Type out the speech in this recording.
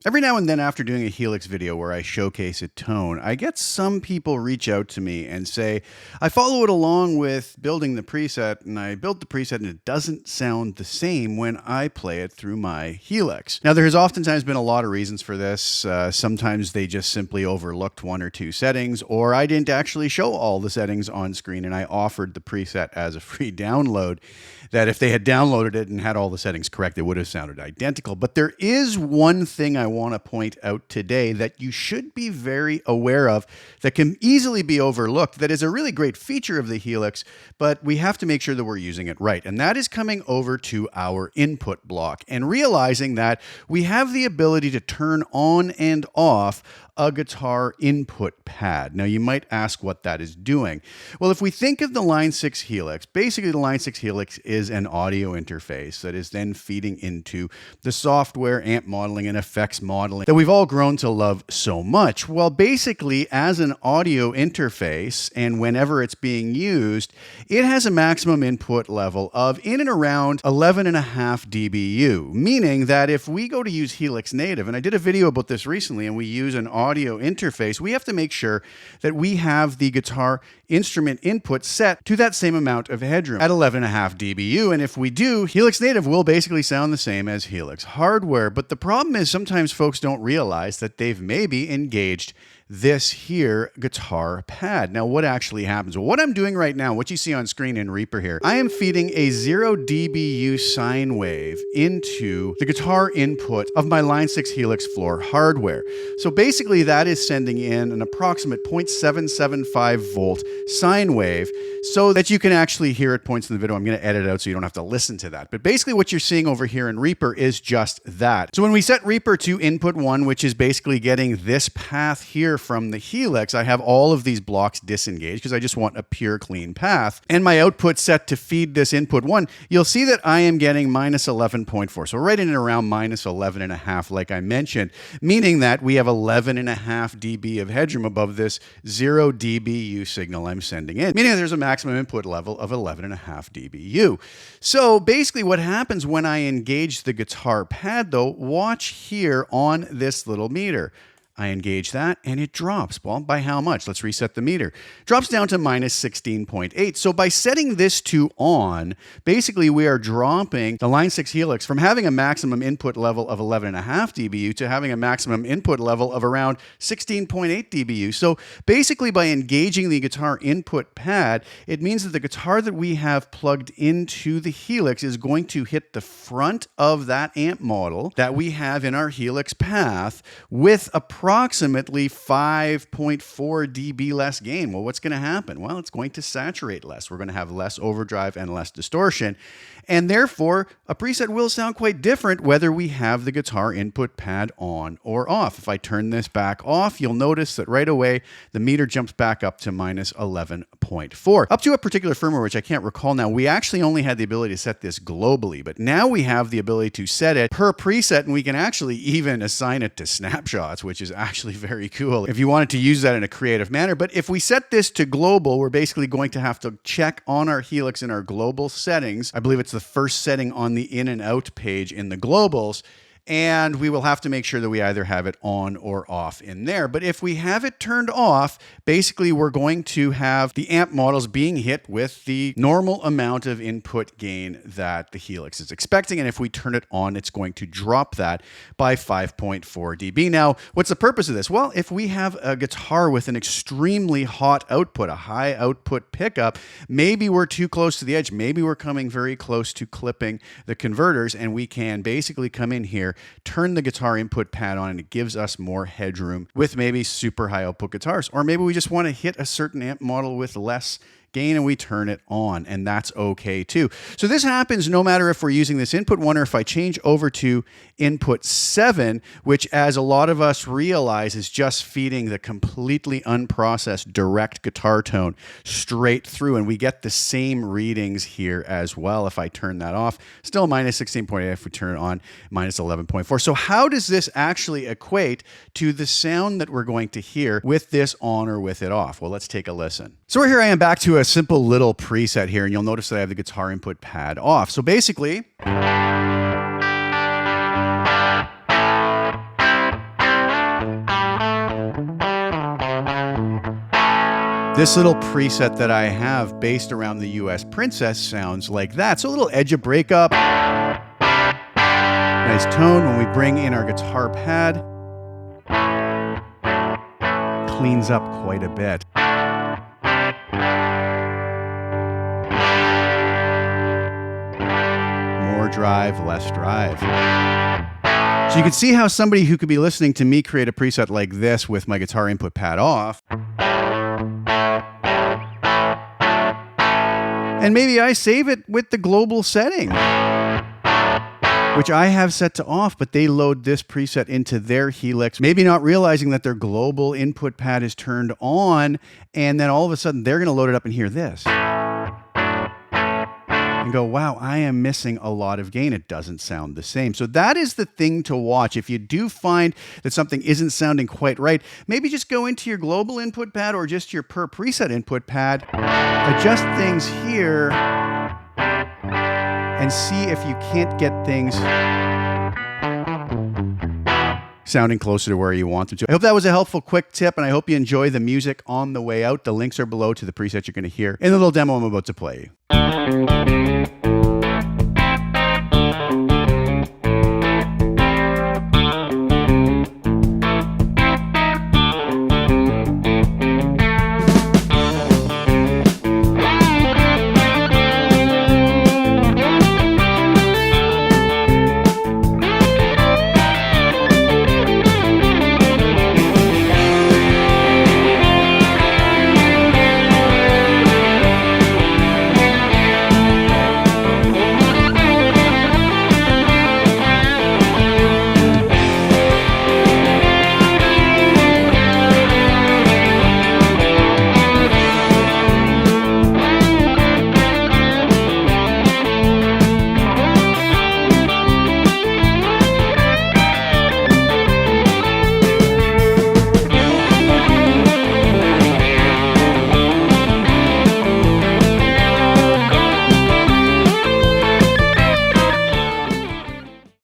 Every now and then after doing a Helix video where I showcase a tone, I get some people reach out to me and say, I follow it along with building the preset and I built the preset and it doesn't sound the same when I play it through my Helix. Now there has oftentimes been a lot of reasons for this. Sometimes they just simply overlooked one or two settings, or I didn't actually show all the settings on screen and I offered the preset as a free download, that if they had downloaded it and had all the settings correct, it would have sounded identical. But there is one thing I want to point out today that you should be very aware of that can easily be overlooked, that is a really great feature of the Helix, but we have to make sure that we're using it right. And that is coming over to our input block and realizing that we have the ability to turn on and off a guitar input pad. Now you might ask what that is doing. Well, if we think of the Line 6 Helix, basically the Line 6 Helix is an audio interface that is then feeding into the software, amp modeling, and effects modeling that we've all grown to love so much. Well, basically as an audio interface, and whenever it's being used, it has a maximum input level of in and around 11.5 dBu, meaning that if we go to use Helix Native, and I did a video about this recently, and we use an audio interface, we have to make sure that we have the guitar instrument input set to that same amount of headroom at 11.5 dBu. And if we do, Helix Native will basically sound the same as Helix hardware. But the problem is sometimes folks don't realize that they've maybe engaged this here guitar pad. Now, what actually happens? Well, what I'm doing right now, what you see on screen in Reaper here, I am feeding a 0 dBu sine wave into the guitar input of my Line 6 Helix floor hardware. So basically that is sending in an approximate 0.775 volt sine wave so that you can actually hear at points in the video. I'm going to edit it out so you don't have to listen to that. But basically what you're seeing over here in Reaper is just that. So when we set Reaper to input 1, which is basically getting this path here from the Helix, I have all of these blocks disengaged because I just want a pure clean path. And my output set to feed this input 1, you'll see that I am getting minus 11.4. So right in and around minus 11.5, like I mentioned, meaning that we have 11.5 dB of headroom above this 0 dBu signal I'm sending in, meaning that there's a maximum input level of 11.5 dBu. So basically what happens when I engage the guitar pad though, watch here on this little meter. I engage that and it drops. Well, by how much? Let's reset the meter. Drops down to minus 16.8. So by setting this to on, basically we are dropping the Line 6 Helix from having a maximum input level of 11.5 dBu to having a maximum input level of around 16.8 dBu. So basically by engaging the guitar input pad, it means that the guitar that we have plugged into the Helix is going to hit the front of that amp model that we have in our Helix path with approximately 5.4 dB less gain. Well, what's going to happen? Well, it's going to saturate less. We're going to have less overdrive and less distortion. And therefore, a preset will sound quite different whether we have the guitar input pad on or off. If I turn this back off, you'll notice that right away, the meter jumps back up to minus 11.4. Up to a particular firmware, which I can't recall now, we actually only had the ability to set this globally, but now we have the ability to set it per preset, and we can actually even assign it to snapshots, which is actually very cool if you wanted to use that in a creative manner. But if we set this to global, we're basically going to have to check on our Helix in our global settings. I believe it's the first setting on the in and out page in the globals. And we will have to make sure that we either have it on or off in there. But if we have it turned off, basically we're going to have the amp models being hit with the normal amount of input gain that the Helix is expecting. And if we turn it on, it's going to drop that by 5.4 dB. Now, what's the purpose of this? Well, if we have a guitar with an extremely hot output, a high output pickup, maybe we're too close to the edge. Maybe we're coming very close to clipping the converters, and we can basically come in here, turn the guitar input pad on, and it gives us more headroom with maybe super high output guitars. Or maybe we just want to hit a certain amp model with less gain and we turn it on, and that's okay too. So this happens no matter if we're using this input 1 or if I change over to input 7, which, as a lot of us realize, is just feeding the completely unprocessed direct guitar tone straight through, and we get the same readings here as well. If I turn that off, still minus 16.8. If we turn it on, minus 11.4. So how does this actually equate to the sound that we're going to hear with this on or with it off? Well, let's take a listen. So here I am back to a simple little preset here, and you'll notice that I have the guitar input pad off. So basically, This little preset that I have based around the US Princess sounds like that. So a little edge of breakup. Nice tone when we bring in our guitar pad. Cleans up quite a bit. More drive, less drive. So you can see how somebody who could be listening to me create a preset like this with my guitar input pad off. And maybe I save it with the global setting, which I have set to off, but they load this preset into their Helix, maybe not realizing that their global input pad is turned on, and then all of a sudden they're going to load it up and hear this. And go, wow, I am missing a lot of gain. It doesn't sound the same. So that is the thing to watch. If you do find that something isn't sounding quite right, maybe just go into your global input pad or just your per preset input pad, adjust things here, and see if you can't get things sounding closer to where you want them to. I hope that was a helpful quick tip, and I hope you enjoy the music on the way out. The links are below to the presets you're going to hear in the little demo I'm about to play.